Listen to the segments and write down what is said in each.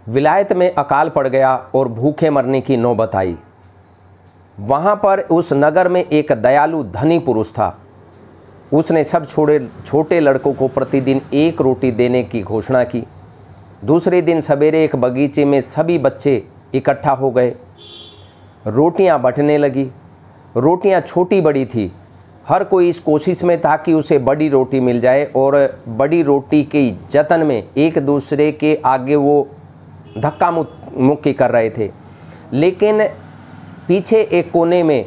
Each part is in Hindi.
विलायत में अकाल पड़ गया और भूखे मरने की नौबत आई। वहाँ पर उस नगर में एक दयालु धनी पुरुष था। उसने सब छोटे लड़कों को प्रतिदिन 1 रोटी देने की घोषणा की। दूसरे दिन सवेरे एक बगीचे में सभी बच्चे इकट्ठा हो गए। रोटियां बंटने लगी। रोटियां छोटी बड़ी थी। हर कोई इस कोशिश में था कि उसे बड़ी रोटी मिल जाए और बड़ी रोटी के जतन में एक दूसरे के आगे वो धक्का मुक्की कर रहे थे। लेकिन पीछे एक कोने में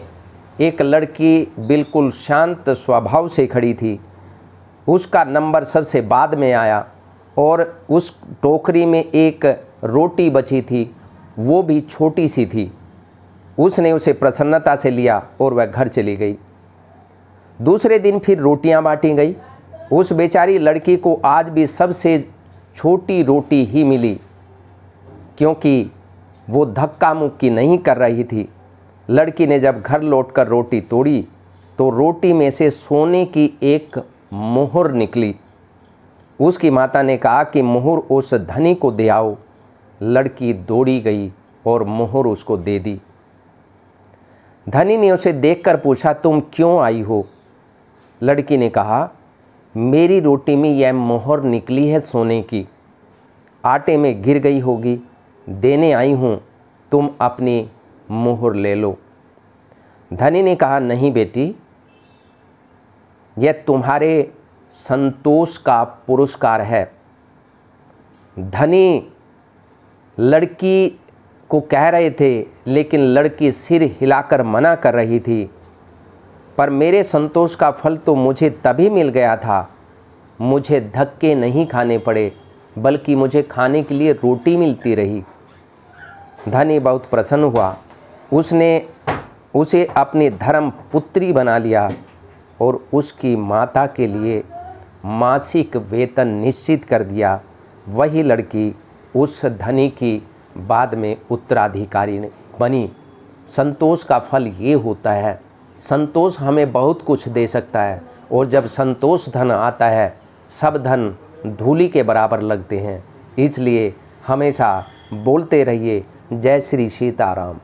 एक लड़की बिल्कुल शांत स्वभाव से खड़ी थी। उसका नंबर सबसे बाद में आया और उस टोकरी में एक रोटी बची थी, वो भी छोटी सी थी। उसने उसे प्रसन्नता से लिया और वह घर चली गई। दूसरे दिन फिर रोटियां बांटी गई। उस बेचारी लड़की को आज भी सबसे छोटी रोटी ही मिली, क्योंकि वो धक्का मुक्की नहीं कर रही थी। लड़की ने जब घर लौटकर रोटी तोड़ी तो रोटी में से सोने की एक मोहर निकली। उसकी माता ने कहा कि मोहर उस धनी को दे आओ। लड़की दौड़ी गई और मोहर उसको दे दी। धनी ने उसे देखकर पूछा, तुम क्यों आई हो? लड़की ने कहा, मेरी रोटी में यह मोहर निकली है सोने की, आटे में गिर गई होगी, देने आई हूँ, तुम अपनी मोहर ले लो। धनी ने कहा, नहीं बेटी, यह तुम्हारे संतोष का पुरस्कार है। धनी लड़की को कह रहे थे, लेकिन लड़की सिर हिलाकर मना कर रही थी। पर मेरे संतोष का फल तो मुझे तभी मिल गया था, मुझे धक्के नहीं खाने पड़े, बल्कि मुझे खाने के लिए रोटी मिलती रही। धनी बहुत प्रसन्न हुआ। उसने उसे अपनी धर्म पुत्री बना लिया और उसकी माता के लिए मासिक वेतन निश्चित कर दिया। वही लड़की उस धनी की बाद में उत्तराधिकारी बनी। संतोष का फल ये होता है। संतोष हमें बहुत कुछ दे सकता है, और जब संतोष धन आता है, सब धन धूली के बराबर लगते हैं। इसलिए हमेशा बोलते रहिए, जय श्री सीताराम।